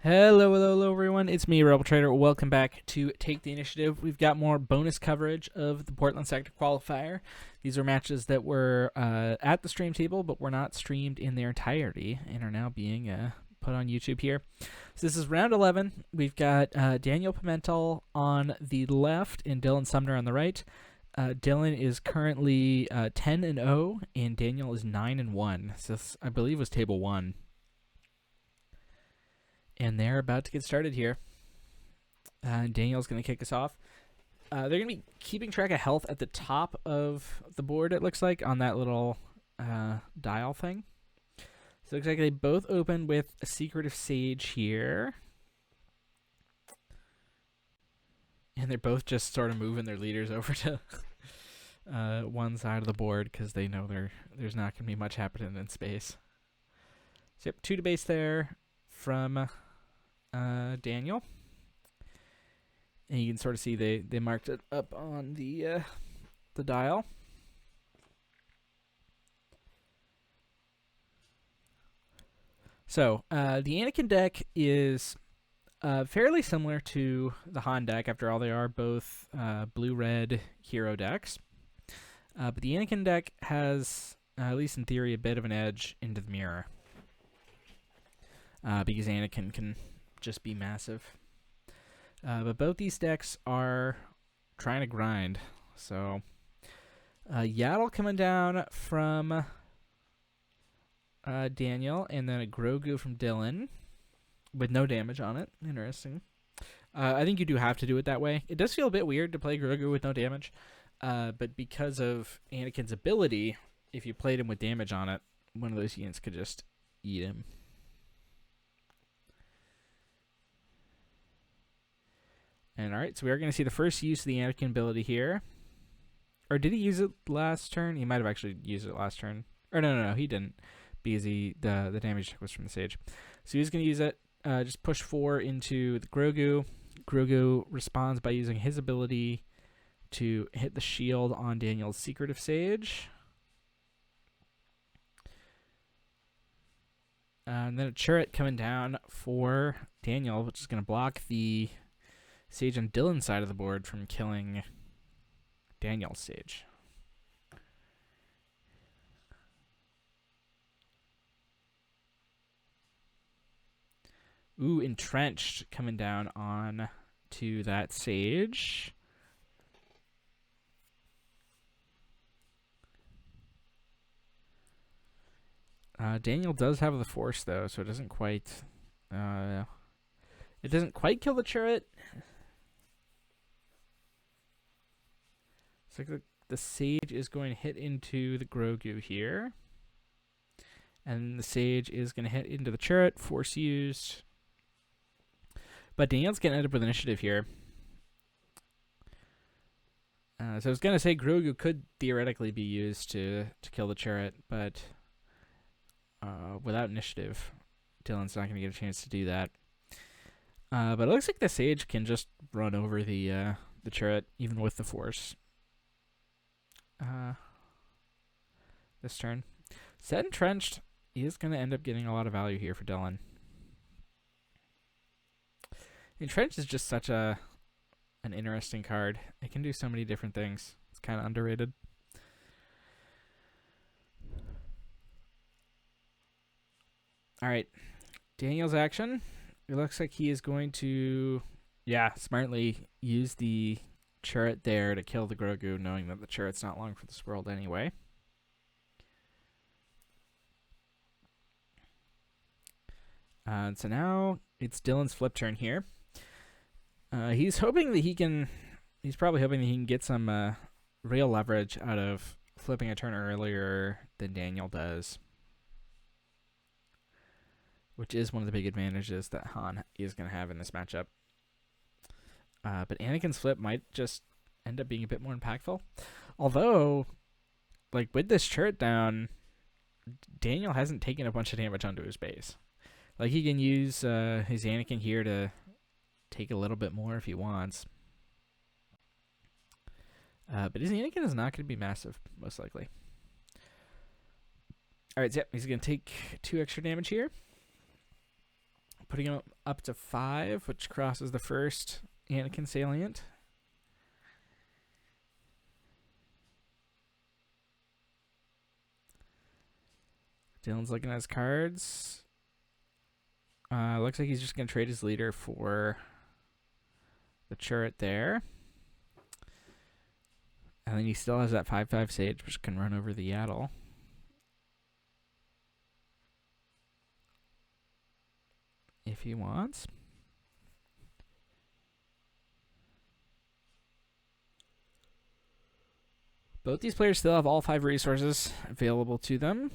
Hello, everyone. It's me, Rebel Trader. Welcome back to Take the Initiative. We've got more bonus coverage of the Portland Sector Qualifier. These are matches that were at the stream table, but were not streamed in their entirety and are now being put on YouTube here. So this is round 11. We've got Daniel Pimentel on the left and Dylan Sumner on the right. Dylan is currently 10-0, and Daniel is 9-1. So this, I believe, was table 1. And they're about to get started here. Daniel's going to kick us off. They're going to be keeping track of health at the top of the board, it looks like, on that little dial thing. So it looks like they both open with a Secretive Sage here. And they're both just sort of moving their leaders over to one side of the board because they know there's not going to be much happening in space. So yep, 2 to base there from Daniel. And you can sort of see they marked it up on the dial. So the Anakin deck is fairly similar to the Han deck. After all, they are both blue-red hero decks. But the Anakin deck has, at least in theory, a bit of an edge into the mirror. Because Anakin can just be massive. But both these decks are trying to grind. So, Yaddle coming down from Daniel, and then a Grogu from Dylan with no damage on it. Interesting. I think you do have to do it that way. It does feel a bit weird to play Grogu with no damage, but because of Anakin's ability, if you played him with damage on it, one of those units could just eat him. And alright, so we are going to see the first use of the Anakin ability here. Or did he use it last turn? He might have actually used it last turn. Or no, he didn't. Because the damage check was from the Sage. So he's going to use it. Just push 4 into the Grogu. Grogu responds by using his ability to hit the shield on Daniel's Secretive Sage. And then a turret coming down for Daniel, which is going to block the Sage on Dylan's side of the board from killing Daniel's Sage. Ooh, Entrenched coming down on to that Sage. Daniel does have the Force though, so it doesn't quite kill the turret. Looks like the Sage is going to hit into the Grogu here. And the Sage is going to hit into the turret. Force used. But Daniel's going to end up with initiative here. So I was going to say Grogu could theoretically be used to kill the turret, but without initiative, Dylan's not going to get a chance to do that. But it looks like the Sage can just run over the turret, even with the Force. This turn. Set Entrenched is going to end up getting a lot of value here for Dylan. Entrenched is just such an interesting card. It can do so many different things. It's kind of underrated. Alright. Daniel's action. It looks like he is going to, smartly use the turret there to kill the Grogu, knowing that the turret's not long for this world anyway. So now it's Dylan's flip turn here. He's probably hoping that he can get some real leverage out of flipping a turn earlier than Daniel does, which is one of the big advantages that Han is going to have in this matchup. But Anakin's flip might just end up being a bit more impactful. Although, like, with this turret down, Daniel hasn't taken a bunch of damage onto his base. Like, he can use his Anakin here to take a little bit more if he wants. But his Anakin is not going to be massive, most likely. Alright, so he's going to take 2 extra damage here. putting him up to 5, which crosses the first Anakin salient. Dylan's looking at his cards. Looks like he's just going to trade his leader for the turret there. And then he still has that 5/5 Sage, which can run over the Yaddle. If he wants. Both these players still have all 5 resources available to them.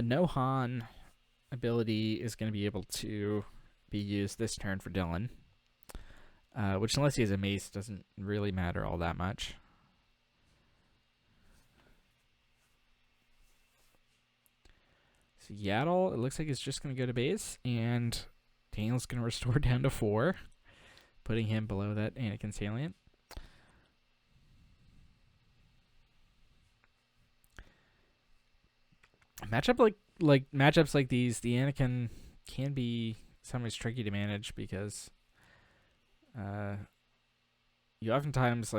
No Han ability is going to be able to be used this turn for Dylan. Which, unless he has a mace, doesn't really matter all that much. So Yaddle, it looks like it's just going to go to base, and Daniel's going to restore down to 4, putting him below that Anakin salient. Matchups like these, the Anakin can be sometimes tricky to manage because you oftentimes,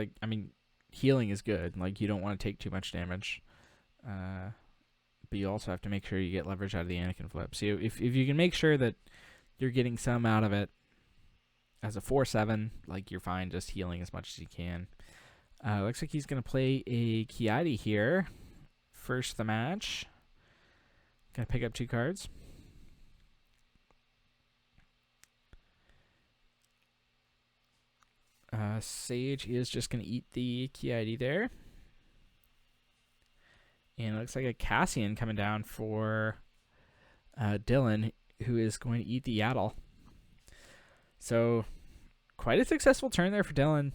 healing is good. Like, you don't want to take too much damage. But you also have to make sure you get leverage out of the Anakin flip. So if you can make sure that you're getting some out of it as a 4/7, you're fine just healing as much as you can. Looks like he's going to play a Kiadi here. First the match. Going to pick up 2 cards. Sage is just going to eat the Kiadi there. And it looks like a Cassian coming down for Dylan, who is going to eat the Yaddle. So, quite a successful turn there for Dylan.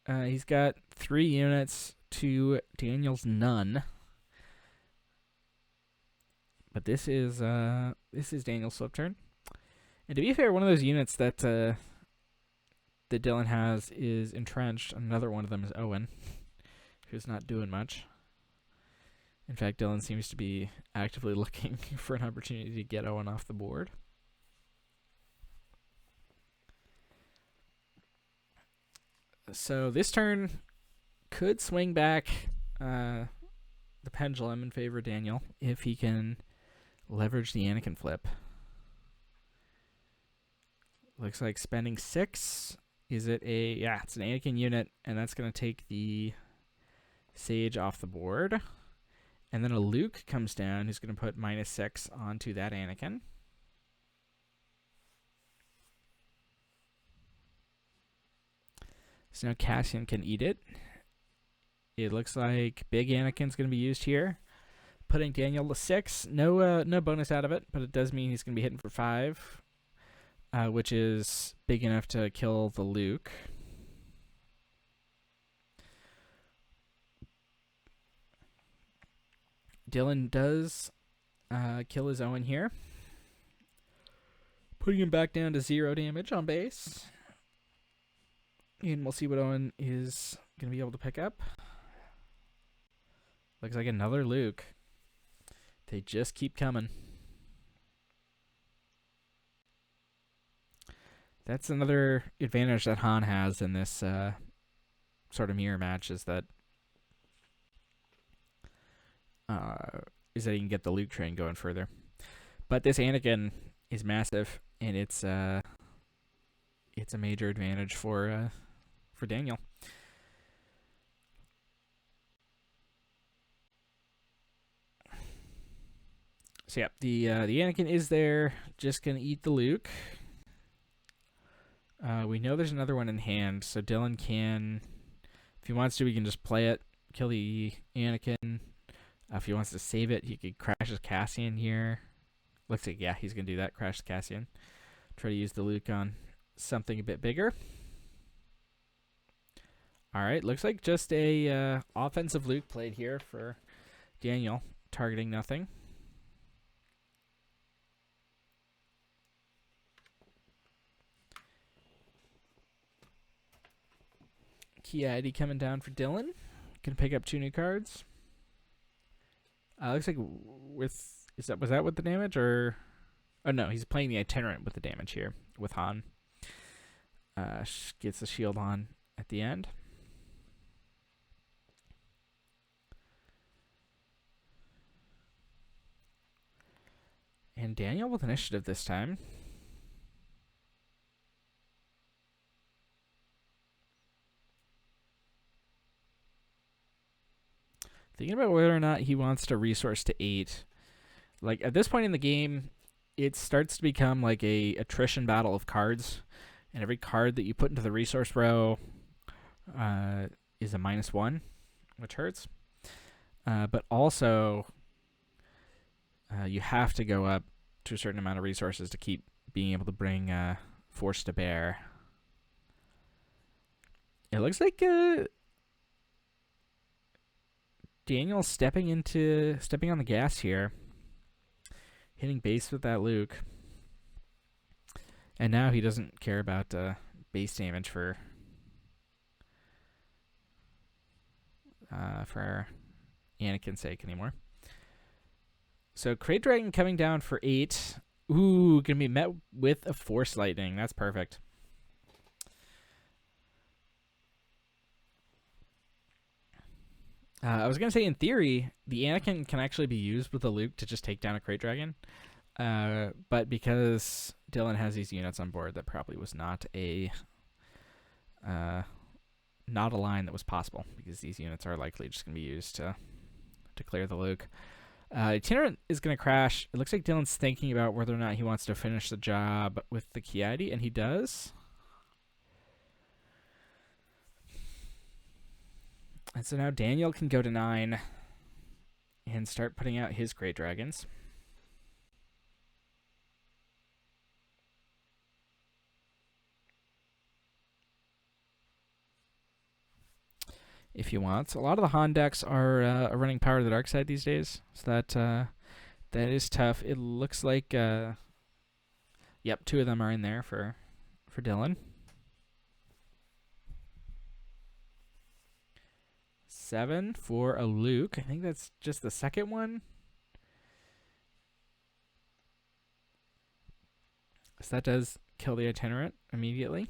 He's got 3 units to Daniel's none. But this is Daniel's flip turn. And to be fair, one of those units that that Dylan has is entrenched. Another one of them is Owen, who's not doing much. In fact, Dylan seems to be actively looking for an opportunity to get Owen off the board. So this turn could swing back the pendulum in favor of Daniel if he can leverage the Anakin flip. Looks like spending 6. Is it a... Yeah, it's an Anakin unit, and that's going to take the Sage off the board. And then a Luke comes down who's going to put -6 onto that Anakin. So now Cassian can eat it. It looks like Big Anakin's going to be used here, putting Daniel to 6. No bonus out of it, but it does mean he's going to be hitting for 5, which is big enough to kill the Luke. Dylan does kill his Owen here, putting him back down to 0 damage on base. And we'll see what Owen is going to be able to pick up. Looks like another Luke. They just keep coming. That's another advantage that Han has in this sort of mirror match, is that he can get the Luke train going further. But this Anakin is massive, and it's a major advantage for Daniel. So yeah, the Anakin is there, just gonna eat the Luke. We know there's another one in hand, so Dylan can, if he wants to, he can just play it, kill the Anakin. If he wants to save it, he could crash his Cassian here. Looks like, yeah, he's going to do that, crash the Cassian. Try to use the Luke on something a bit bigger. Alright, looks like just a offensive Luke played here for Daniel, targeting nothing. Kiadi coming down for Dylan. Gonna pick up 2 new cards. Looks like was that with the damage or? Oh no, he's playing the itinerant with the damage here with Han. Gets the shield on at the end. And Daniel with initiative this time. Thinking about whether or not he wants to resource to 8. Like, at this point in the game, it starts to become like a attrition battle of cards. And every card that you put into the resource row is a -1, which hurts. But also, you have to go up to a certain amount of resources to keep being able to bring force to bear. It looks like Daniel stepping on the gas here, hitting base with that Luke, and now he doesn't care about base damage for Anakin's sake anymore. So Crate Dragon coming down for 8. Ooh, gonna be met with a Force Lightning. That's perfect. I was gonna say, in theory, the Anakin can actually be used with the Luke to just take down a Crate Dragon. But because Dylan has these units on board, that probably was not a line that was possible, because these units are likely just gonna be used to clear the Luke. Itinerant is going to crash. It looks like Dylan's thinking about whether or not he wants to finish the job with the Kiadi, and he does. And so now Daniel can go to 9 and start putting out his Great Dragons. If he wants. A lot of the Han decks are running Power of the Dark Side these days, so that is tough. It looks like, yep, 2 of them are in there for Dylan. 7 for a Luke. I think that's just the second one. So that does kill the Itinerant immediately.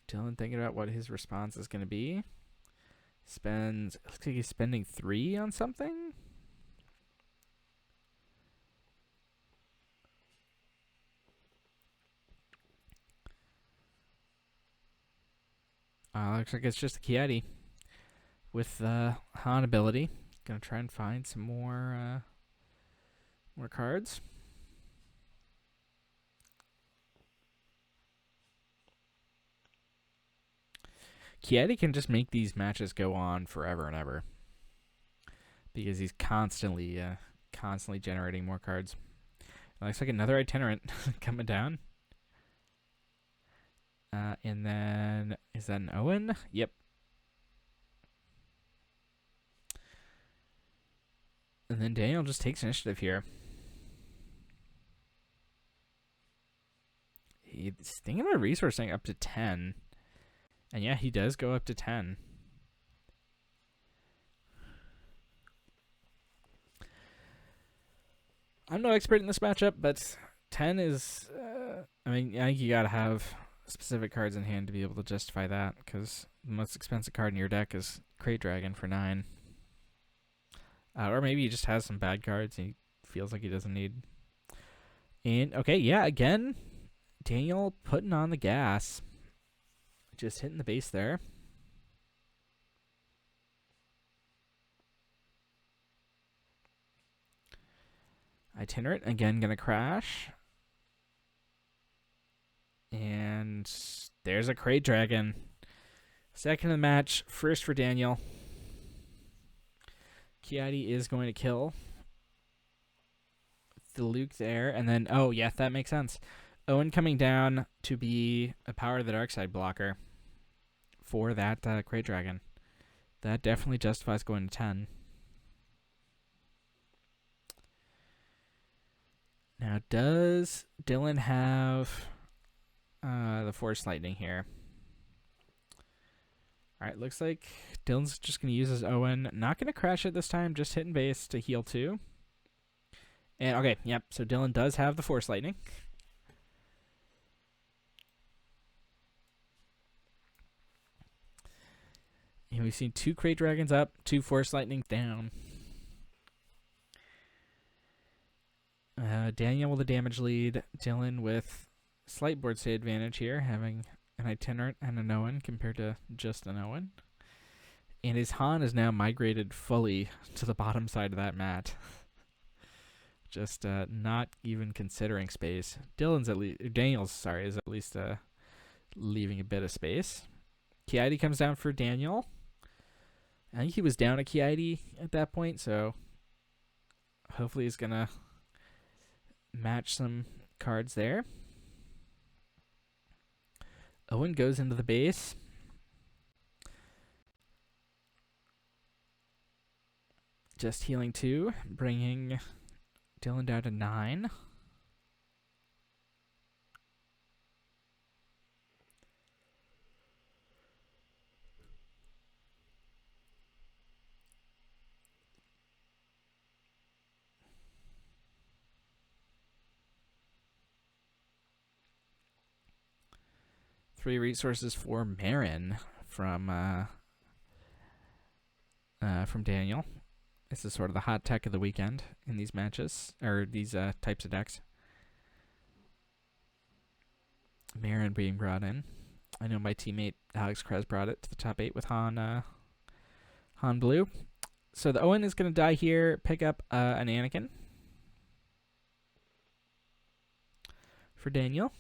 Dylan thinking about what his response is going to be. Looks like he's spending 3 on something. Looks like it's just a Kiadi with the Han ability. Gonna try and find some more cards. Kiadi can just make these matches go on forever and ever, because he's constantly generating more cards. It looks like another Itinerant coming down. And then, is that an Owen? Yep. And then Daniel just takes initiative here. He's thinking about resourcing up to 10. And yeah, he does go up to 10. I'm no expert in this matchup, but 10 is... I think you gotta have specific cards in hand to be able to justify that, because the most expensive card in your deck is Crate Dragon for 9. Or maybe he just has some bad cards and he feels like he doesn't need. And, okay, yeah, again, Daniel putting on the gas. Just hitting the base there. Itinerant, again, going to crash. And there's a Crate Dragon. Second of the match, first for Daniel. Kiadi is going to kill the Luke there. And then, oh, yeah, that makes sense. Owen coming down to be a Power of the Dark Side blocker for that Crate Dragon. That definitely justifies going to 10. Now, does Dylan have the Force Lightning here? All right, looks like Dylan's just going to use his Owen. Not going to crash it this time, just hitting base to heal 2. And, okay, yep, so Dylan does have the Force Lightning. And we've seen 2 Crate Dragons up, 2 Force Lightning down. Daniel with a damage lead. Dylan with slight board state advantage here, having an Itinerant and an Owen compared to just an Owen. And his Han is now migrated fully to the bottom side of that mat. Just not even considering space. Daniel's is at least leaving a bit of space. Kiadi comes down for Daniel. I think he was down a Kiadi at that point, so hopefully he's gonna match some cards there. Owen goes into the base. Just healing 2, bringing Dylan down to 9. Three resources for Marin from Daniel. This is sort of the hot tech of the weekend in these matches, or these types of decks. Marin being brought in. I know my teammate Alex Krez brought it to the top 8 with Han Blue. So the Owen is going to die here, pick up an Anakin for Daniel.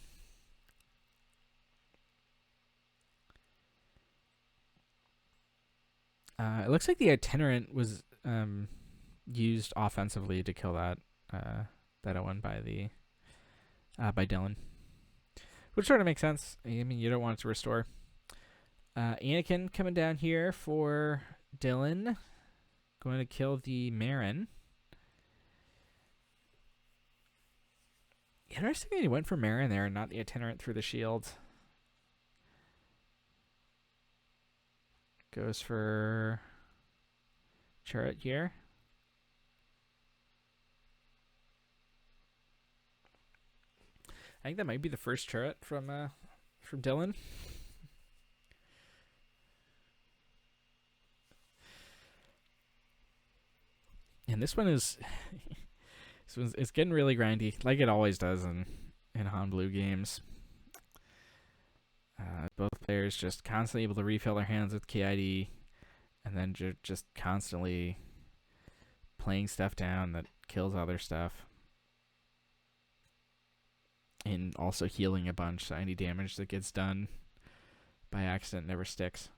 It looks like the Itinerant was used offensively to kill that Owen by Dylan, which sort of makes sense. I mean, you don't want it to restore. Anakin coming down here for Dylan, going to kill the Marin. Interesting that he went for Marin there and not the Itinerant through the shield. Goes for Chariot here. I think that might be the first Chariot from Dylan. And this one is it's getting really grindy, like it always does in Han Blue games. Both players just constantly able to refill their hands with KID, and then just constantly playing stuff down that kills other stuff. And also healing a bunch, so any damage that gets done by accident never sticks.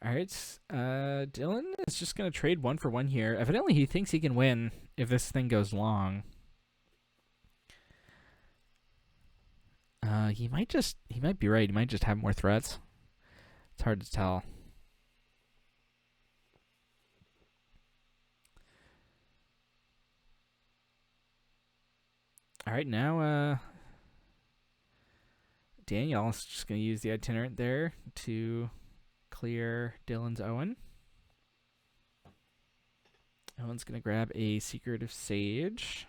Alright, Dylan is just going to trade 1 for 1 here. Evidently he thinks he can win if this thing goes long. He might be right. He might just have more threats. It's hard to tell. All right, now Daniel is just going to use the Itinerant there to clear Dylan's Owen. Owen's going to grab a Secretive Sage.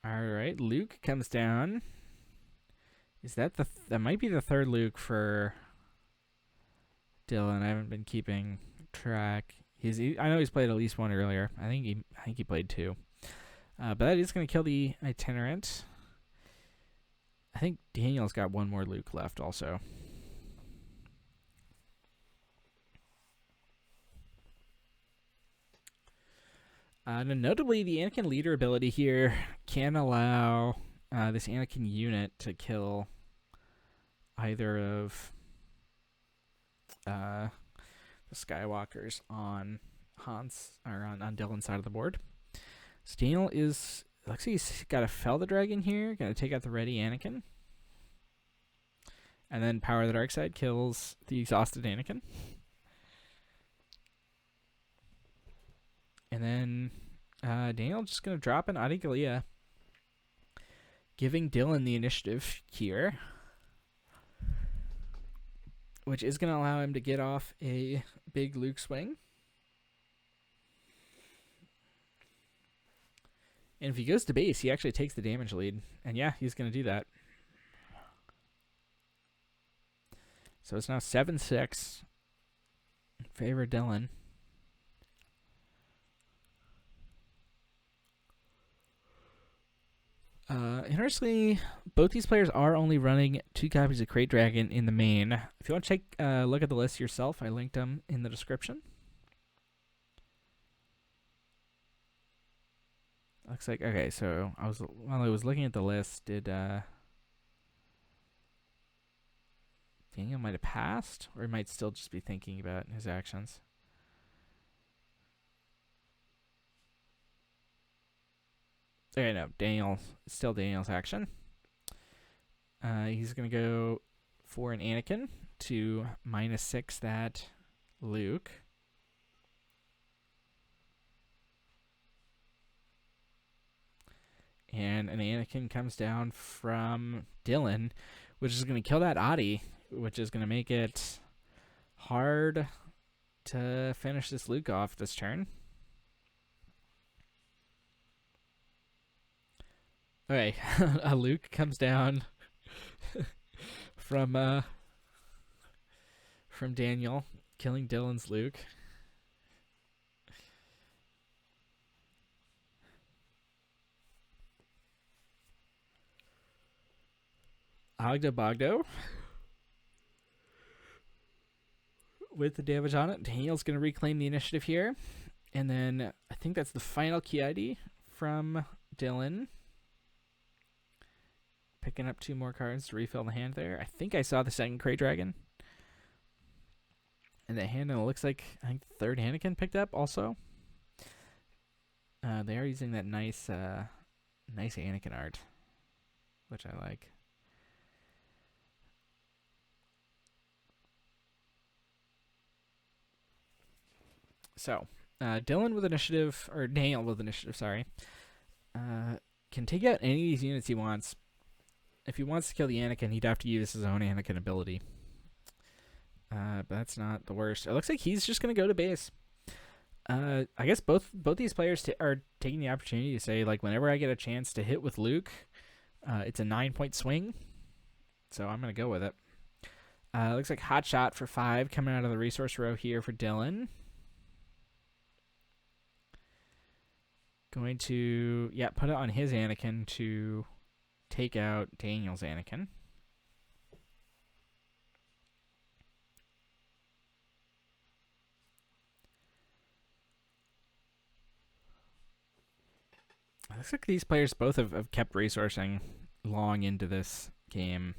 All right, Luke comes down. Is that that might be the third Luke for Dylan? I haven't been keeping track. I know he's played at least 1 earlier. I think he played 2. But that is going to kill the Itinerant. I think Daniel's got 1 more Luke left also. Notably, the Anakin leader ability here can allow this Anakin unit to kill either of the Skywalkers on Han's or on Dylan's side of the board. So Daniel is Looks like he's got to fell the dragon here. Got to take out the ready Anakin. And then Power the Dark Side kills the exhausted Anakin. And then Daniel just going to drop an Adi Gallia, giving Dylan the initiative here, which is going to allow him to get off a big Luke swing. And if he goes to base, he actually takes the damage lead. And yeah, he's going to do that. So it's now 7-6 in favor of Dylan. Interestingly, both these players are only running 2 copies of Crate Dragon in the main. If you want to take a look at the list yourself, I linked them in the description. Looks like, okay, so while I was looking at the list, did Daniel might have passed, or he might still just be thinking about his actions. Okay, no, still Daniel's action. He's going to go for an Anakin to -6 that Luke. And an Anakin comes down from Dylan, which is going to kill that Adi, which is going to make it hard to finish this Luke off this turn. Okay, a Luke comes down from Daniel, killing Dylan's Luke. Ogdo Bogdo with the damage on it. Daniel's going to reclaim the initiative here. And then I think that's the final key ID from Dylan. Picking up 2 more cards to refill the hand there. I think I saw the second Crate Dragon. And the hand, and it looks like, I think, the 3rd Anakin picked up also. They are using that nice Anakin art, which I like. So, Daniel with initiative, sorry, can take out any of these units he wants. If he wants to kill the Anakin, he'd have to use his own Anakin ability. But that's not the worst. It looks like he's just going to go to base. I guess both these players are taking the opportunity to say, like, whenever I get a chance to hit with Luke, it's a 9-point swing. So I'm going to go with it. Looks like Hot Shot for 5 coming out of the resource row here for Dylan. Going to, put it on his Anakin to take out Daniel's Anakin. It looks like these players both have kept resourcing long into this game.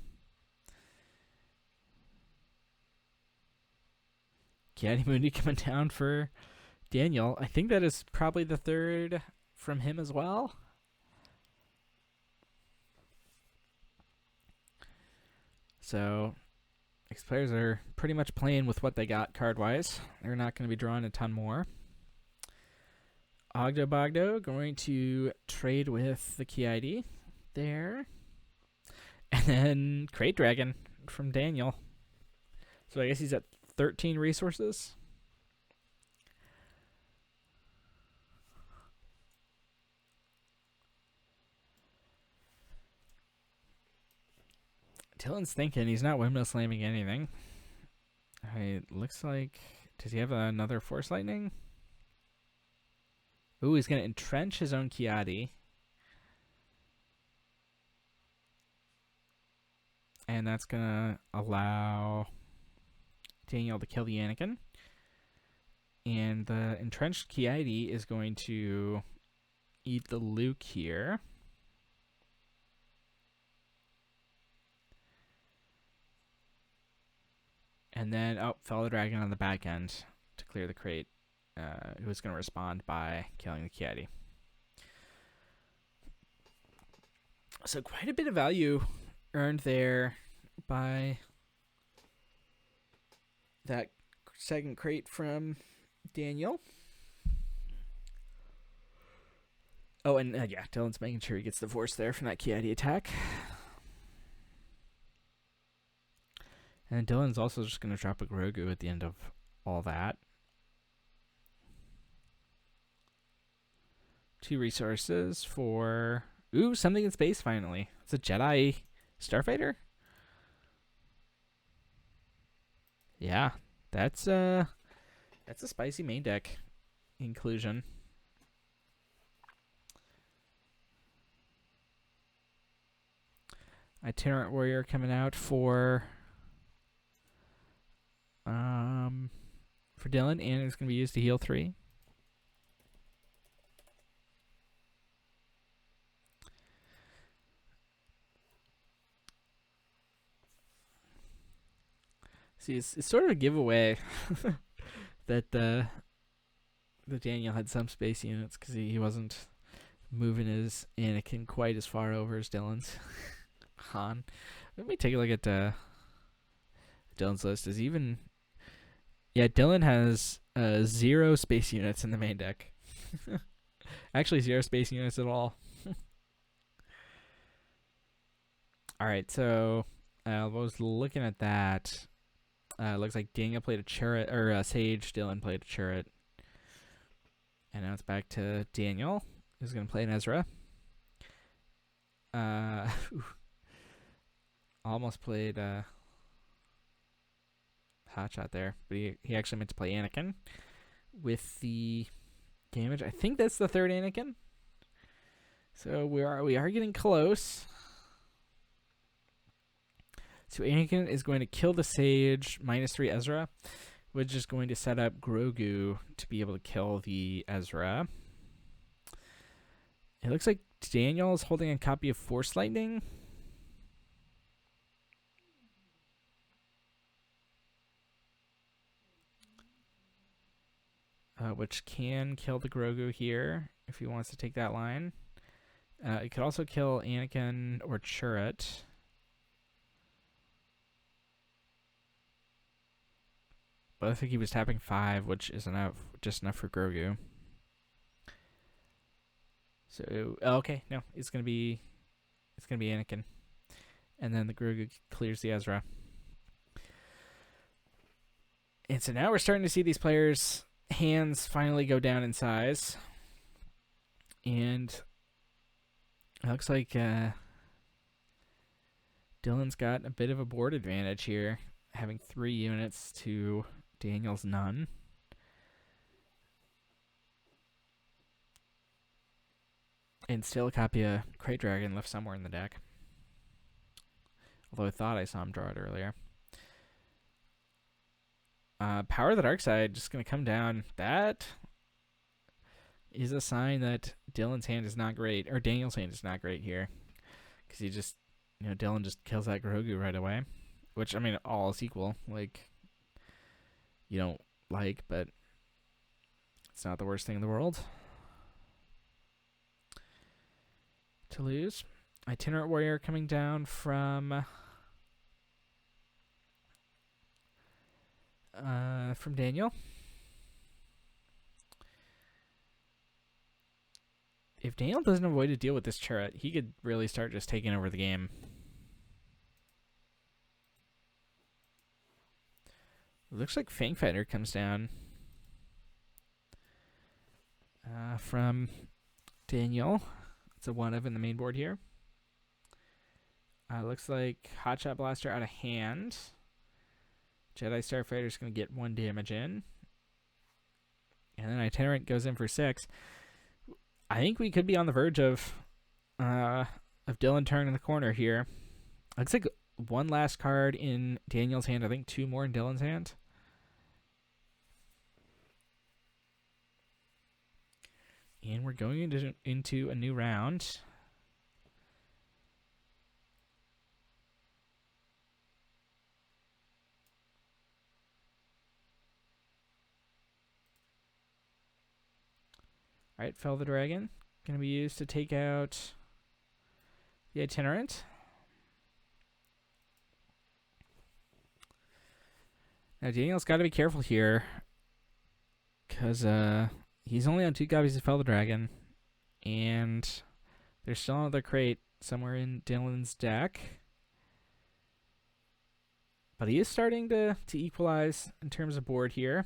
Kiadi Mundi coming down for Daniel. I think that is probably the 3rd from him as well. So these players are pretty much playing with what they got card-wise. They're not going to be drawing a ton more. Ogdo Bogdo going to trade with the key ID there. And then Crate Dragon from Daniel. So I guess he's at 13 resources. Dylan's thinking he's not windmill slamming anything. It looks like, does he have another Force Lightning? Ooh, he's going to entrench his own Kiadi. And that's going to allow Daniel to kill the Anakin. And the entrenched Kiadi is going to eat the Luke here. And then, fell the dragon on the back end to clear the crate. Who was going to respond by killing the Kiadi. So quite a bit of value earned there by that second crate from Daniel. Oh, and yeah, Dylan's making sure he gets the force there from that Kiadi attack. And Dylan's also just going to drop a Grogu at the end of all that. 2 resources for... Ooh, something in space finally. It's a Jedi Starfighter? Yeah, that's a spicy main deck inclusion. Itinerant Warrior coming out for Dylan, and it's going to be used to heal 3. See, it's sort of a giveaway that Daniel had some space units because he wasn't moving his Anakin quite as far over as Dylan's. Han. Let me take a look at Dylan's list. Is even... Yeah, Dylan has 0 space units in the main deck. Actually, 0 space units at all. Alright, so I was looking at that. Looks like Daniel played a Chariot, or Sage, Dylan played a Chariot. And now it's back to Daniel, who's going to play an Ezra. Almost played Hotshot there, but he actually meant to play Anakin with the damage. I think that's the 3rd Anakin. So we are getting close. So Anakin is going to kill the Sage, -3 Ezra, which is going to set up Grogu to be able to kill the Ezra. It looks like Daniel is holding a copy of Force Lightning. Which can kill the Grogu here if he wants to take that line. It could also kill Anakin or Chirrut. But I think he was tapping 5, which is just enough for Grogu. So okay, no, it's gonna be Anakin, and then the Grogu clears the Ezra. And so now we're starting to see these players' hands finally go down in size. And it looks like Dylan's got a bit of a board advantage here, having 3 units to Daniel's none. And still a copy of Crate Dragon left somewhere in the deck. Although I thought I saw him draw it earlier. Power of the Dark Side just going to come down. That is a sign that Dylan's hand is not great, or Daniel's hand is not great here. Because he just, Dylan just kills that Grogu right away. Which, I mean, all is equal. Like, you don't like, but it's not the worst thing in the world to lose. Itinerant Warrior coming down from Daniel. If Daniel doesn't avoid a deal with this Chariot, he could really start just taking over the game. Looks like Fangfighter comes down from Daniel. It's a 1-of in the main board here. Looks like Hotshot Blaster out of hand. Jedi Starfighter is going to get 1 damage in. And then Itinerant goes in for 6. I think we could be on the verge of Dylan turning the corner here. Looks like 1 last card in Daniel's hand. I think 2 more in Dylan's hand. And we're going into a new round. Alright, Fell the Dragon. Going to be used to take out the itinerant. Now Daniel's got to be careful here, because he's only on 2 copies of Felder Dragon, and there's still another crate somewhere in Dylan's deck. But he is starting to equalize in terms of board here.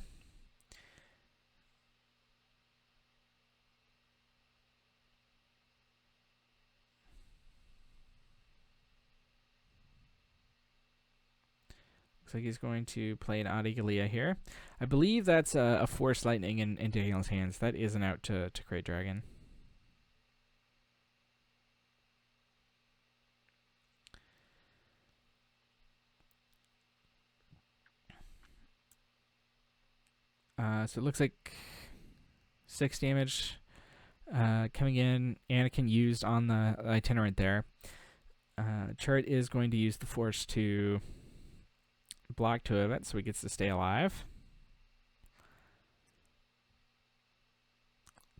Looks like he's going to play an Adigalia here. I believe that's a Force Lightning in Daniel's hands. That is an out to Crate Dragon. So it looks like 6 damage coming in. Anakin used on the itinerant there. Chart is going to use the Force to block 2 of it, so he gets to stay alive.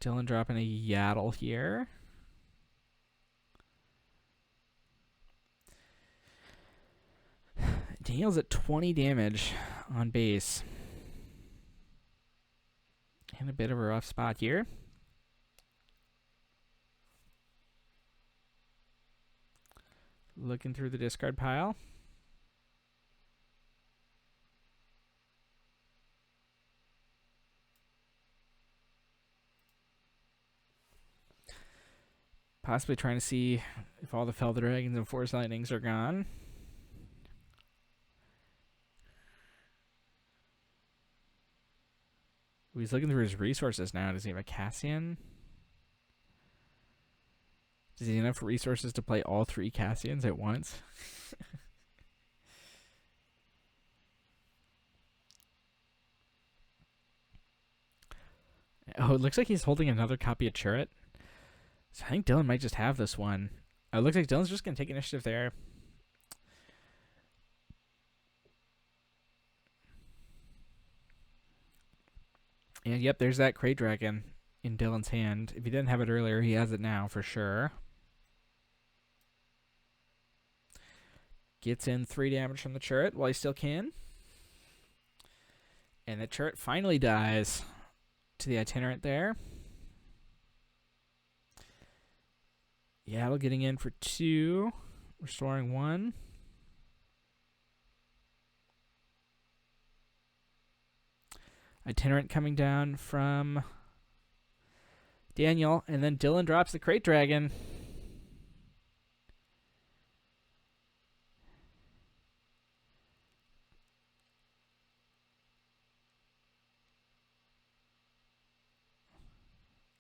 Dylan dropping a Yaddle here. Daniel's at 20 damage on base. In a bit of a rough spot here. Looking through the discard pile. Possibly trying to see if all the Felder Dragons and Force Lightnings are gone. He's looking through his resources now. Does he have a Cassian? Does he have enough resources to play all 3 Cassians at once? Oh, it looks like he's holding another copy of Chirrut. So I think Dylan might just have this one. It looks like Dylan's just going to take initiative there. And yep, there's that Crate Dragon in Dylan's hand. If he didn't have it earlier, he has it now for sure. Gets in 3 damage from the Chirrut while he still can. And the Chirrut finally dies to the itinerant there. Yaddle getting in for 2, restoring 1. Itinerant coming down from Daniel, and then Dylan drops the Crate Dragon.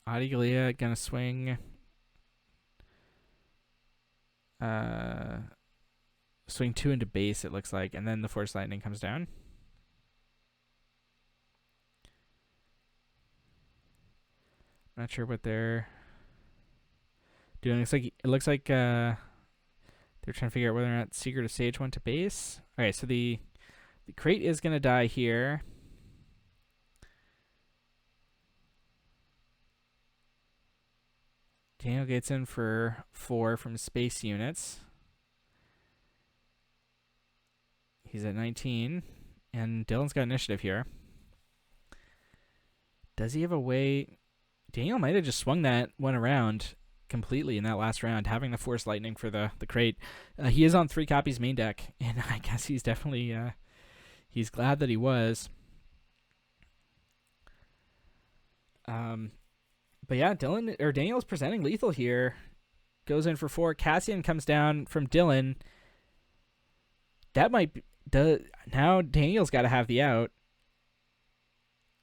Adigalia gonna swing. Swing 2 into base, it looks like, and then the Force Lightning comes down. Not sure what they're doing. It looks like they're trying to figure out whether or not Secret of Sage went to base. Okay, so the crate is gonna die here. Daniel gets in for 4 from space units. He's at 19, and Dylan's got initiative here. Does he have a way? Daniel might have just swung that one around completely in that last round, having the Force Lightning for the crate. He is on 3 copies main deck, and I guess he's definitely he's glad that he was. But yeah, Daniel's presenting lethal here. Goes in for 4. Cassian comes down from Dylan. That might be now Daniel's got to have the out.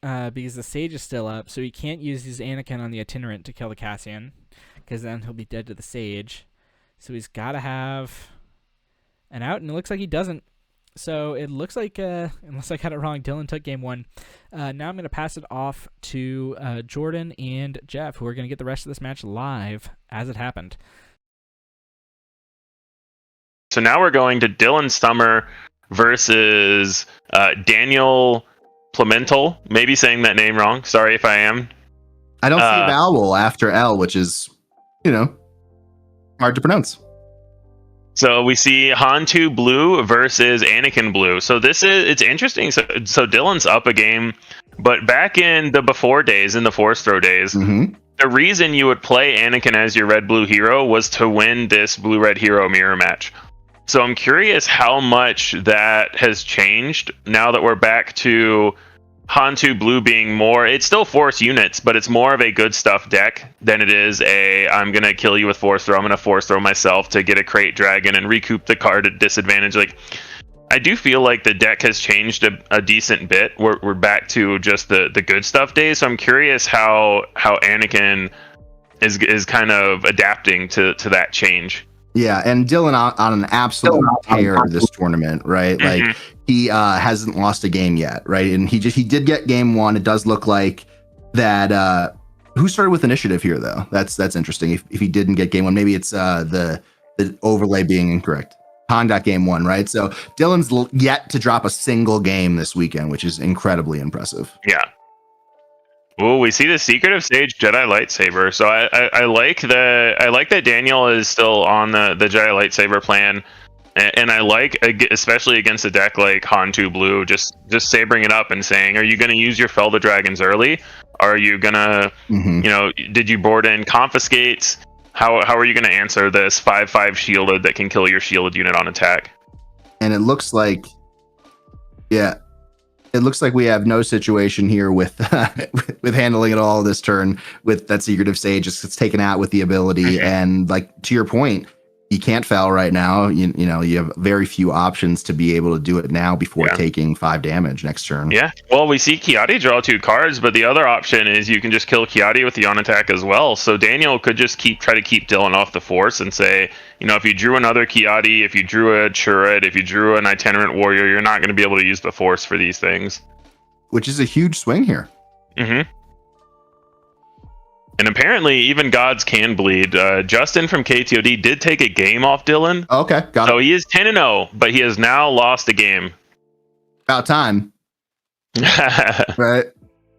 Because the Sage is still up, so he can't use his Anakin on the itinerant to kill the Cassian, because then he'll be dead to the Sage. So he's got to have an out, and it looks like he doesn't. So it looks like, unless I got it wrong, Dylan took game 1. Now I'm going to pass it off to Jordan and Jeff, who are going to get the rest of this match live as it happened. So now we're going to Dylan Sumner versus Daniel Pimentel. Maybe saying that name wrong. Sorry if I am. I don't see a vowel after L, which is, hard to pronounce. So we see Han2 Blue versus Anakin Blue. So it's interesting. So Dylan's up a game, but back in the before days, in the Force Throw days, the reason you would play Anakin as your red-blue hero was to win this blue-red hero mirror match. So I'm curious how much that has changed now that we're back to Han2 Blue being more, it's still Force units, but it's more of a good stuff deck than it is I'm going to kill you with Force Throw. I'm going to Force Throw myself to get a Crate Dragon and recoup the card at disadvantage. Like, I do feel like the deck has changed a decent bit. We're back to just the good stuff days. So I'm curious how Anakin is kind of adapting to that change. Yeah, and Dylan on an absolute tear this tournament, right? Like, he hasn't lost a game yet, right? And he did get game one. It does look like that. Who started with initiative here, though? That's interesting. If he didn't get game one, maybe it's the overlay being incorrect. Han got game one, right? So Dylan's yet to drop a single game this weekend, which is incredibly impressive. Yeah. Well, we see the Secret of Sage Jedi lightsaber. So I like that Daniel is still on the Jedi lightsaber plan, and I like, especially against a deck like Han2 Blue, just sabering it up and saying, are you going to use your Fell the Dragons early? Are you gonna, did you board in confiscates? How are you going to answer this 5/5 shielded that can kill your shielded unit on attack? And it looks like, it looks like we have no situation here with with handling it all this turn with that Secret of Sage. It's taken out with the ability, and like to your point, you can't foul right now. You have very few options to be able to do it now before taking 5 damage next turn. Yeah. Well, we see Kiadi draw 2 cards, but the other option is you can just kill Kiadi with the on attack as well. So Daniel could just try to keep Dylan off the Force and say, if you drew another Kiadi, if you drew a Churret, if you drew an Itinerant Warrior, you're not going to be able to use the Force for these things. Which is a huge swing here. And apparently, even gods can bleed. Justin from KTOD did take a game off Dylan. Okay, got it. So he is 10-0, but he has now lost a game. About time. Right?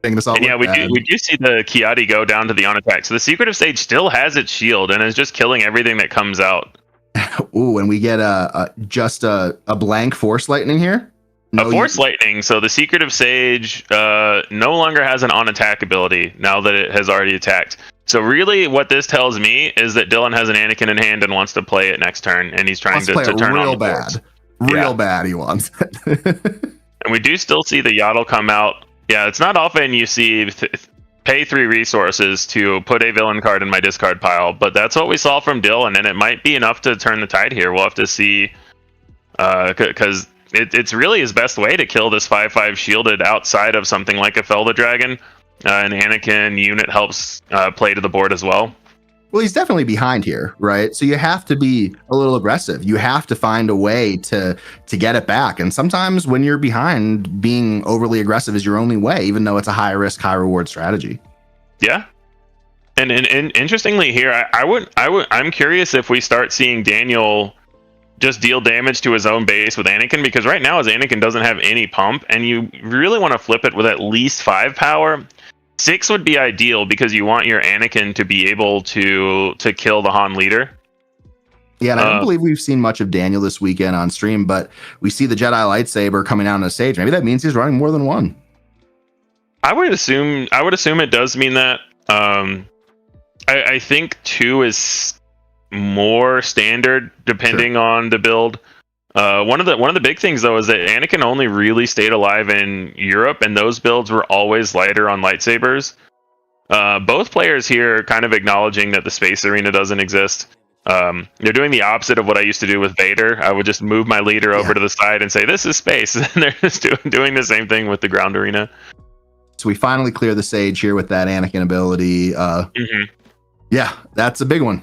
And we do see the Kiadi go down to the on attack. So the Secret of Sage still has its shield and is just killing everything that comes out. Ooh, and we get just a blank Force Lightning here. Force Lightning. So the Secret of Sage no longer has an on attack ability now that it has already attacked. So really, what this tells me is that Dylan has an Anakin in hand and wants to play it next turn, and he's trying to turn on the Force. Real bad. He wants it. And we do still see the Yaddle come out. Yeah, it's not often you see pay 3 resources to put a villain card in my discard pile, but that's what we saw from Dylan, and it might be enough to turn the tide here. We'll have to see, because it's really his best way to kill this 5/5 shielded outside of something like a Fell the Dragon. An Anakin unit helps play to the board as well. Well, he's definitely behind here, right? So you have to be a little aggressive. You have to find a way to get it back. And sometimes when you're behind, being overly aggressive is your only way, even though it's a high risk, high reward strategy. Yeah. And interestingly here, I'm curious if we start seeing Daniel just deal damage to his own base with Anakin, because right now his Anakin doesn't have any pump, and you really want to flip it with at least 5 power. 6 would be ideal because you want your Anakin to be able to kill the Han leader. Yeah, and I don't believe we've seen much of Daniel this weekend on stream, but we see the Jedi lightsaber coming out on the stage. Maybe that means he's running more than one. I would assume it does mean that. I think 2 is more standard depending on the build. One of the big things though is that Anakin only really stayed alive in Europe, and those builds were always lighter on lightsabers. Both players here kind of acknowledging that the space arena doesn't exist. They're doing the opposite of what I used to do with Vader. I would just move my leader over to the side and say, this is space. And they're just doing the same thing with the ground arena. So we finally clear the sage here with that Anakin ability. Yeah, that's a big one.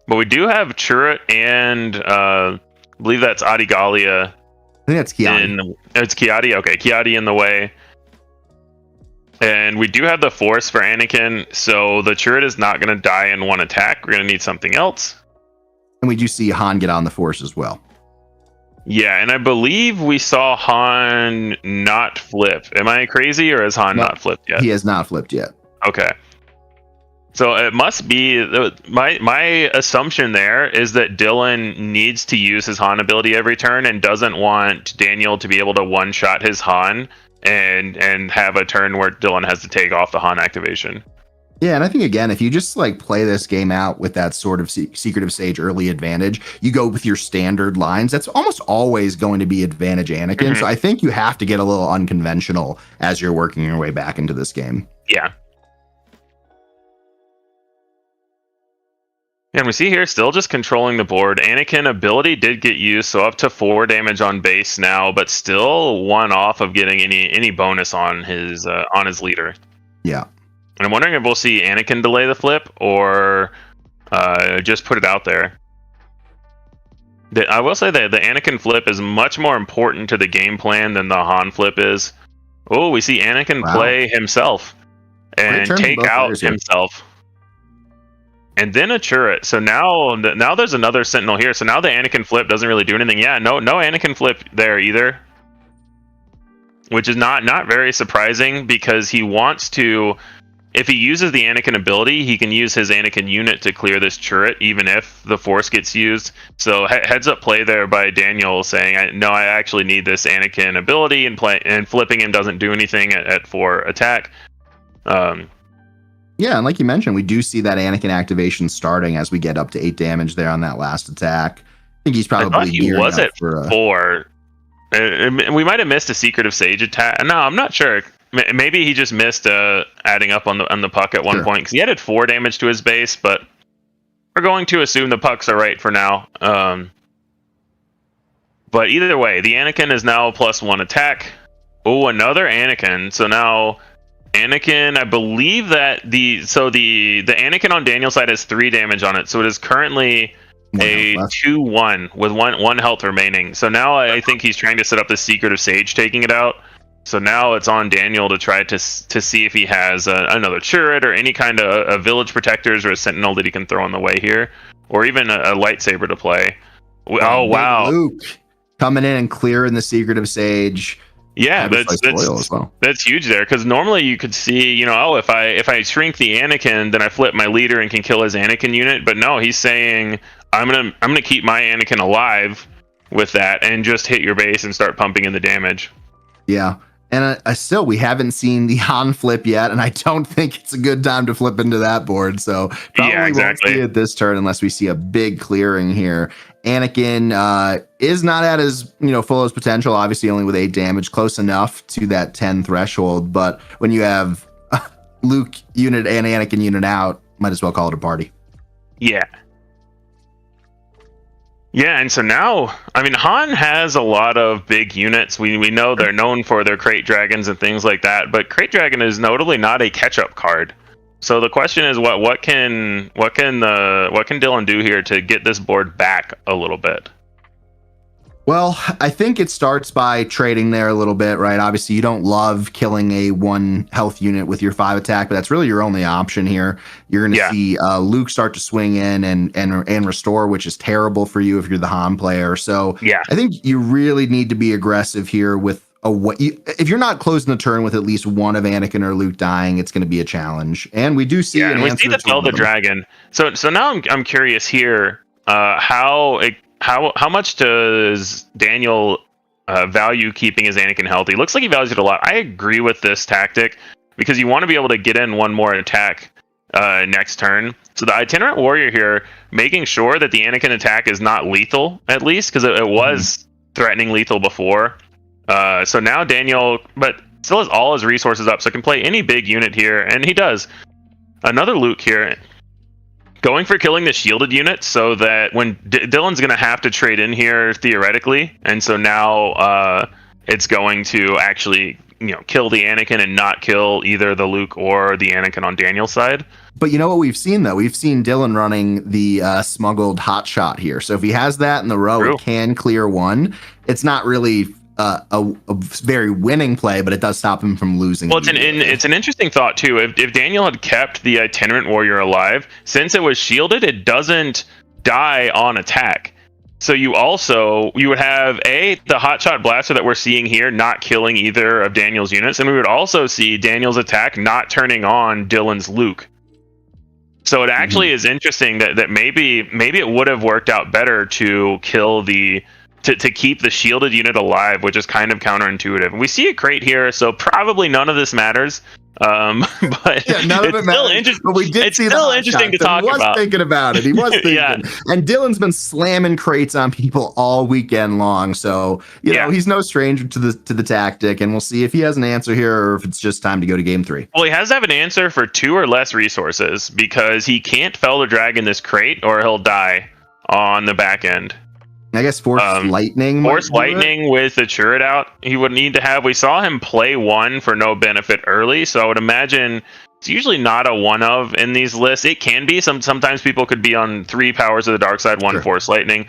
But we do have Churret and I believe that's Adigalia. I think that's Kiadi. It's Kiadi? Okay, Kiadi in the way. And we do have the Force for Anakin, so the Churret is not going to die in one attack. We're going to need something else. And we do see Han get on the Force as well. Yeah, and I believe we saw Han not flip. Am I crazy, or has Han not flipped yet? He has not flipped yet. Okay. So it must be my assumption there is that Dylan needs to use his Han ability every turn and doesn't want Daniel to be able to one shot his Han and have a turn where Dylan has to take off the Han activation. Yeah, and I think, again, if you just like play this game out with that sort of Secretive Sage early advantage, you go with your standard lines, that's almost always going to be advantage Anakin. So I think you have to get a little unconventional as you're working your way back into this game. Yeah. And we see here still just controlling the board. Anakin ability did get used, so up to 4 damage on base now, but still 1 off of getting any bonus on his leader. Yeah. And I'm wondering if we'll see Anakin delay the flip or just put it out there. I will say that the Anakin flip is much more important to the game plan than the Han flip is. Oh, we see Anakin play himself and take out himself. And then a turret. So now there's another Sentinel here. So now the Anakin flip doesn't really do anything. Yeah, no Anakin flip there either. Which is not very surprising because he wants to... If he uses the Anakin ability, he can use his Anakin unit to clear this turret, even if the Force gets used. So heads up play there by Daniel saying, "No, I actually need this Anakin ability," and flipping him doesn't do anything at 4 attack. Yeah, and like you mentioned, we do see that Anakin activation starting as we get up to 8 damage there on that last attack. I think he's probably I thought he was at 4. We might have missed a Secretive Sage attack. No, I'm not sure. Maybe he just missed adding up on the puck at one point because he added 4 damage to his base, but we're going to assume the pucks are right for now. But either way, the Anakin is now +1 attack. Oh, another Anakin. So now Anakin, I believe that the Anakin on Daniel's side has 3 damage on it, so it is currently a 2-1 with one health remaining. So now I think he's trying to set up the Secretive Sage taking it out. So now it's on Daniel to try to see if he has another turret or any kind of a village protectors or a sentinel that he can throw on the way here, or even a lightsaber to play. Oh wow! Luke coming in and clearing the Secretive Sage. Yeah, that's huge there because normally you could see, if I shrink the Anakin, then I flip my leader and can kill his Anakin unit. But no, he's saying I'm gonna keep my Anakin alive with that and just hit your base and start pumping in the damage. Yeah. And still, we haven't seen the Han flip yet, and I don't think it's a good time to flip into that board. So probably won't see it this turn unless we see a big clearing here. Anakin is not at his fullest potential, obviously only with 8 damage, close enough to that 10 threshold. But when you have Luke unit and Anakin unit out, might as well call it a party. Yeah. Yeah, and so now, Han has a lot of big units. We know they're known for their Crate Dragons and things like that, but Crate Dragon is notably not a catch-up card. So the question is, what can Dylan do here to get this board back a little bit? Well, I think it starts by trading there a little bit, right? Obviously, you don't love killing a 1 health unit with your 5 attack, but that's really your only option here. You're going to see Luke start to swing in and restore, which is terrible for you if you're the Han player. So I think you really need to be aggressive here with if you're not closing the turn with at least one of Anakin or Luke dying, it's going to be a challenge. And we do see and we see the Velvet Dragon. So now I'm curious here how much does Daniel value keeping his Anakin healthy? Looks like he values it a lot. I agree with this tactic because you want to be able to get in 1 more attack next turn. So the Itinerant Warrior here, making sure that the Anakin attack is not lethal, at least, because it was threatening lethal before. So now Daniel, but still has all his resources up, so can play any big unit here, and he does. Another Luke here, going for killing the shielded unit, so that when Dylan's going to have to trade in here theoretically, and so now it's going to actually kill the Anakin and not kill either the Luke or the Anakin on Daniel's side. But you know what we've seen, though? We've seen Dylan running the smuggled hot shot here. So if he has that in the row, it can clear 1. It's not really a very winning play, but it does stop him from losing. Well, it's an interesting thought, too. If Daniel had kept the Itinerant Warrior alive, since it was shielded, it doesn't die on attack. So you would have the Hotshot Blaster that we're seeing here not killing either of Daniel's units, and we would also see Daniel's attack not turning on Dylan's Luke. So it actually is interesting that maybe it would have worked out better to kill to keep the shielded unit alive, which is kind of counterintuitive. We see a crate here, so probably none of this matters. But yeah, none of it matters. But we did see still interesting to talk about. He was thinking about it. He was thinking. Yeah. And Dylan's been slamming crates on people all weekend long, so you know he's no stranger to the tactic. And we'll see if he has an answer here, or if it's just time to go to game 3. Well, he has to have an answer for 2 or less resources, because he can't fell the dragon this crate, or he'll die on the back end. I guess Force Lightning. Force Lightning with the turret out, he would need to have. We saw him play 1 for no benefit early, so I would imagine it's usually not a one of in these lists. It can be. Sometimes people could be on 3 Powers of the Dark Side, 1 Force Lightning.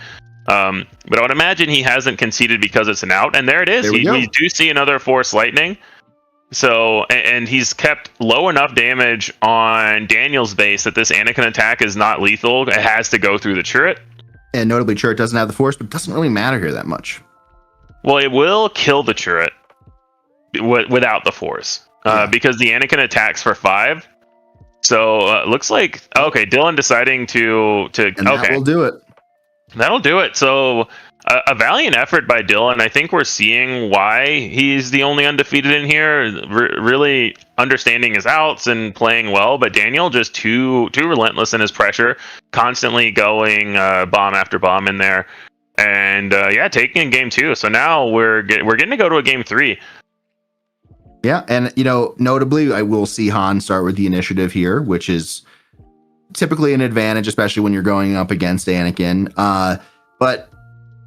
But I would imagine he hasn't conceded because it's an out, and there it is. We do see another Force Lightning. So, and he's kept low enough damage on Daniel's base that this Anakin attack is not lethal. It has to go through the turret. And notably, turret doesn't have the force, but it doesn't really matter here that much. Well, it will kill the turret without the force, because the Anakin attacks for 5. So looks like Dylan deciding to that will do it. That'll do it. So a valiant effort by Dylan. I think we're seeing why he's the only undefeated in here. Really understanding his outs and playing well, but Daniel just too relentless in his pressure, constantly going bomb after bomb in there, and taking in game 2. So now we're getting to go to a game 3. Yeah, and notably, I will see Han start with the initiative here, which is typically an advantage, especially when you're going up against Anakin. But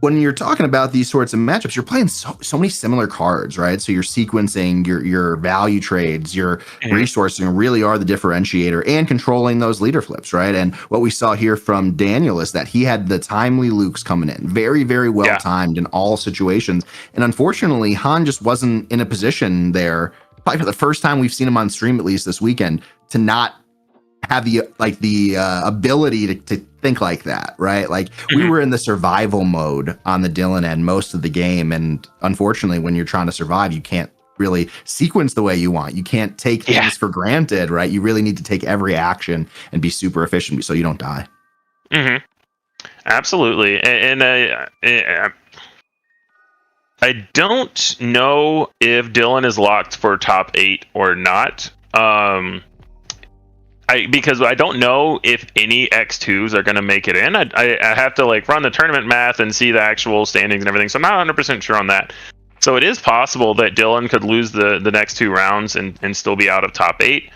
when you're talking about these sorts of matchups, you're playing so many similar cards, right? So you're sequencing your value trades, your resourcing really are the differentiator, and controlling those leader flips, right? And what we saw here from Daniel is that he had the timely Lukes coming in, very, very well timed in all situations. And unfortunately, Han just wasn't in a position there, probably for the first time we've seen him on stream, at least this weekend, to not have the ability to think like that, right? Like we were in the survival mode on the Dylan end most of the game, and unfortunately, when you're trying to survive, you can't really sequence the way you want. You can't take things for granted, right? You really need to take every action and be super efficient so you don't die. Absolutely, and I don't know if Dylan is locked for top 8 or not. Because I don't know if any X2s are going to make it in. I have to run the tournament math and see the actual standings and everything. So I'm not 100% sure on that. So it is possible that Dylan could lose the next 2 rounds and still be out of top 8.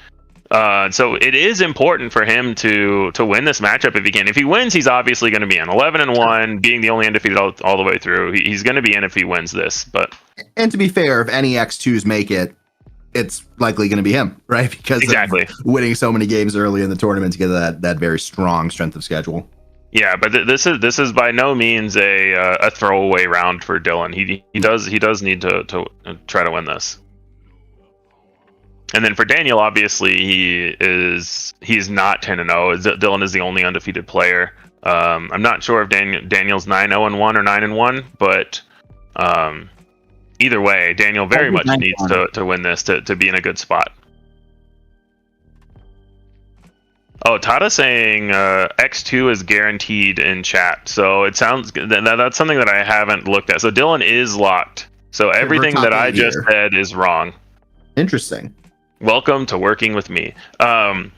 So it is important for him to win this matchup if he can. If he wins, he's obviously going to be in 11-1, being the only undefeated all the way through. He's going to be in if he wins this. And to be fair, if any X2s make it, it's likely going to be him, right? Because of winning so many games early in the tournament to get that very strong strength of schedule. Yeah, but this is by no means a throwaway round for Dylan. He does need to try to win this. And then for Daniel, obviously he's not 10-0. Dylan is the only undefeated player. I'm not sure if Daniel's 9-0-1 or 9-1, but either way, Daniel very much needs to win this to be in a good spot. Oh, Tata saying X2 is guaranteed in chat. So it sounds that's something that I haven't looked at. So Dylan is locked. So everything that I just said is wrong. Interesting. Welcome to working with me. Well,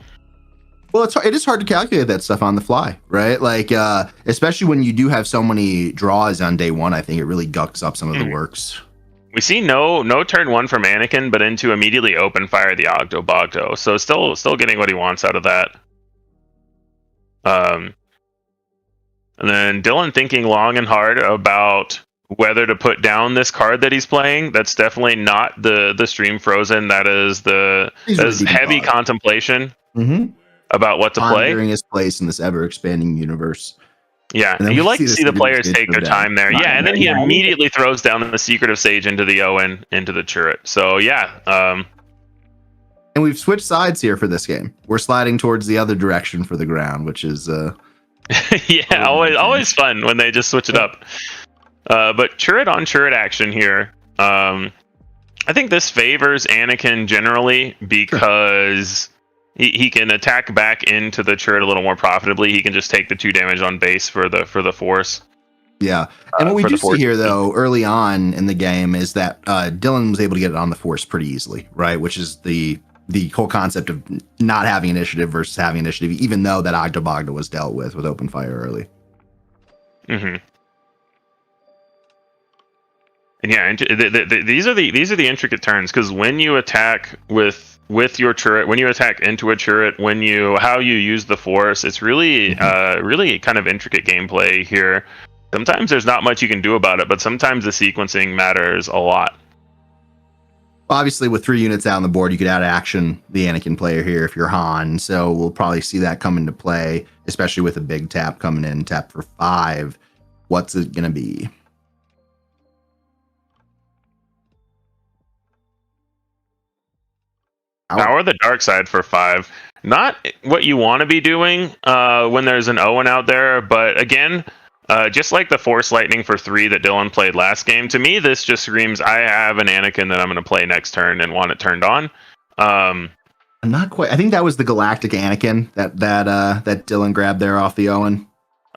it is hard to calculate that stuff on the fly, right? Like, especially when you do have so many draws on day 1, I think it really gucks up some of the works. We see no turn 1 from Anakin, but into immediately open fire the Ogdo Bogdo. So still getting what he wants out of that. And then Dylan thinking long and hard about whether to put down this card that he's playing. That's definitely not the stream frozen. That is heavy contemplation about what to play. Pondering his place in this ever expanding universe. Yeah, you like to see the players take their time there. Yeah, and then he immediately throws down the Secret of Sage into the Owen, into the turret. So yeah. And we've switched sides here for this game. We're sliding towards the other direction for the ground, which is yeah, always fun when they just switch it up. But turret on turret action here. I think this favors Anakin generally because he can attack back into the turret a little more profitably. He can just take the 2 damage on base for the force. Yeah, and what we do see here, though, early on in the game is that Dylan was able to get it on the force pretty easily, right? Which is the whole concept of not having initiative versus having initiative, even though that Ogda was dealt with open fire early. Mm-hmm. And yeah, these are the intricate turns, because when you attack with your turret, when you attack into a turret, how you use the force, it's really really kind of intricate gameplay here. Sometimes there's not much you can do about it, but sometimes the sequencing matters a lot. Obviously, with 3 units out on the board, you could add action the Anakin player here if you're Han. So we'll probably see that come into play, especially with a big tap coming in, tap for 5. What's it going to be? Power the dark side for 5. Not what you want to be doing when there's an Owen out there, but again, just like the Force Lightning for 3 that Dylan played last game, to me this just screams I have an Anakin that I'm going to play next turn and want it turned on. Not quite. I think that was the Galactic Anakin that Dylan grabbed there off the Owen.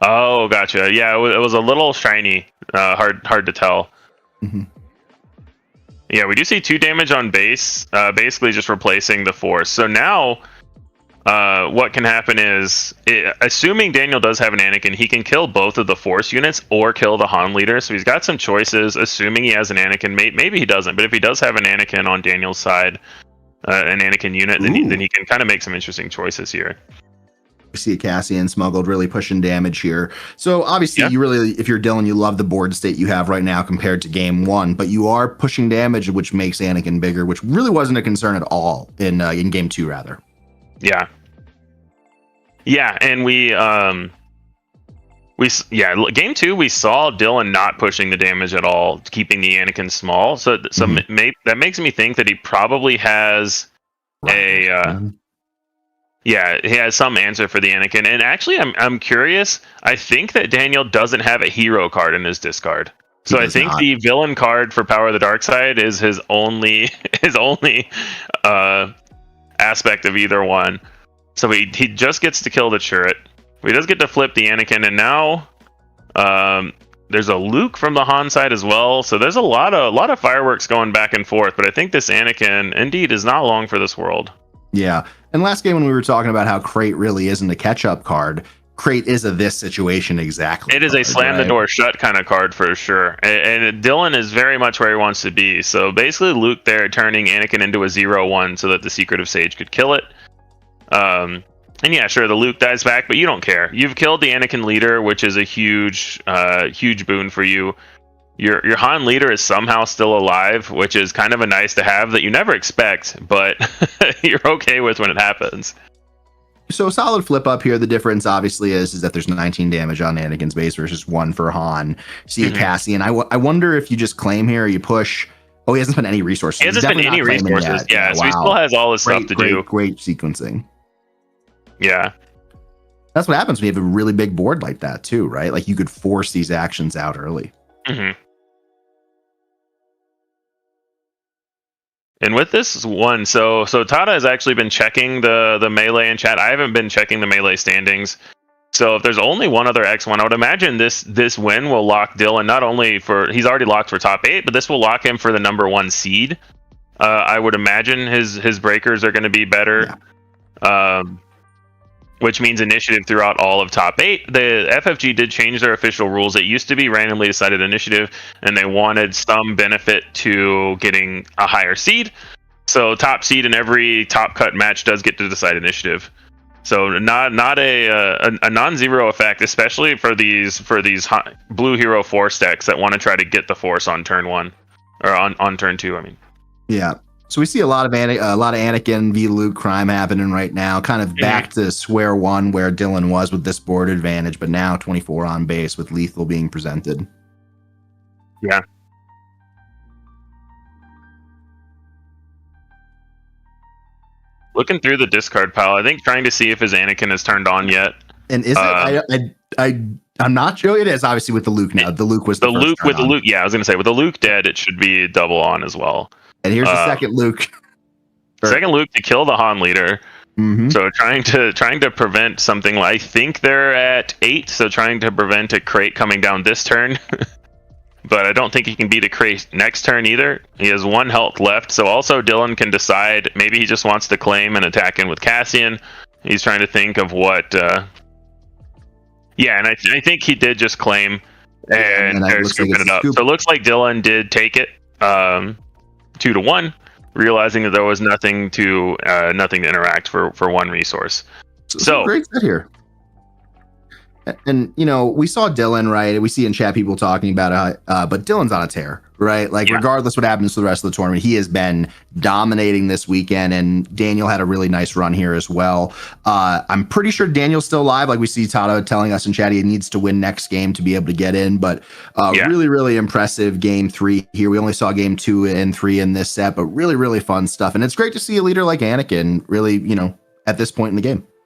Oh, gotcha. Yeah, it was a little shiny. Hard to tell. Mm-hmm. Yeah, we do see 2 damage on base, basically just replacing the force. So now, what can happen is, assuming Daniel does have an Anakin, he can kill both of the force units or kill the Han leader. So he's got some choices, assuming he has an Anakin. Maybe he doesn't, but if he does have an Anakin on Daniel's side, an Anakin unit, then he can kind of make some interesting choices here. We see a Cassian smuggled, really pushing damage here. So obviously, you really, if you're Dylan, you love the board state you have right now compared to game 1, but you are pushing damage, which makes Anakin bigger, which really wasn't a concern at all in game 2, rather. Yeah, and game 2 we saw Dylan not pushing the damage at all, keeping the Anakin small. So that makes me think that he probably has he has some answer for the Anakin. And actually, I'm curious. I think that Daniel doesn't have a hero card in his discard. So I think the villain card for Power of the Dark Side is his only aspect of either one. So he just gets to kill the turret. He does get to flip the Anakin, and now there's a Luke from the Han side as well. So there's a lot of fireworks going back and forth. But I think this Anakin indeed is not long for this world. Yeah. And last game when we were talking about how Crate really isn't a catch-up card, Crate is a this situation exactly. It is a slam the door shut kind of card for sure. And Dylan is very much where he wants to be. So basically Luke there turning Anakin into a 0/1 so that the Secret of Sage could kill it. And yeah, sure, the Luke dies back, but you don't care. You've killed the Anakin leader, which is a huge boon for you. Your Han leader is somehow still alive, which is kind of a nice to have that you never expect, but you're okay with when it happens. So solid flip up here. The difference obviously is that there's 19 damage on Anakin's base versus 1 for Han. See Cassian. I wonder if you just claim here or you push. Oh, he hasn't spent any resources. He hasn't spent any resources. Yeah, so he still has all his stuff to do. Great sequencing. Yeah. That's what happens when you have a really big board like that too, right? Like you could force these actions out early. Mm-hmm. And with this one, so Tada has actually been checking the melee in chat. I haven't been checking the melee standings. So if there's only one other X1, I would imagine this win will lock Dylan not only for, he's already locked for top 8, but this will lock him for the number 1 seed. I would imagine his breakers are going to be better. Yeah. Which means initiative throughout all of top 8. The FFG did change their official rules. It used to be randomly decided initiative, and they wanted some benefit to getting a higher seed. So top seed in every top cut match does get to decide initiative. So not a non-zero effect, especially for these blue hero force decks that want to try to get the force on turn 1 or on turn 2. I mean, yeah. So we see a lot of Anakin v Luke crime happening right now, kind of back to square one where Dylan was with this board advantage, but now 24 on base with lethal being presented. Yeah. Looking through the discard pile, I think trying to see if his Anakin is turned on yet. And is it? I'm not sure. It is obviously with the Luke now. The Luke was the Luke with the Luke. Yeah, I was gonna say with the Luke dead, it should be double on as well. And here's the second Luke. Second Luke to kill the Han leader. So trying to prevent something like, I think they're at 8, so trying to prevent a crate coming down this turn. But I don't think he can beat a crate next turn either. He has 1 health left, so also Dylan can decide maybe he just wants to claim and attack in with Cassian. He's trying to think of what and I think he did just claim and they're scooping it up. So it looks like Dylan did take it 2-1. Realizing that there was nothing to interact for 1 resource. So great set here. And we saw Dylan, right? We see in chat people talking about but Dylan's on a tear, right? Like regardless what happens to the rest of the tournament, he has been dominating this weekend, and Daniel had a really nice run here as well. I'm pretty sure Daniel's still alive. Like we see Tato telling us in chat he needs to win next game to be able to get in, but really, really impressive game 3 here. We only saw game 2 and 3 in this set, but really, really fun stuff. And it's great to see a leader like Anakin really, at this point in the game.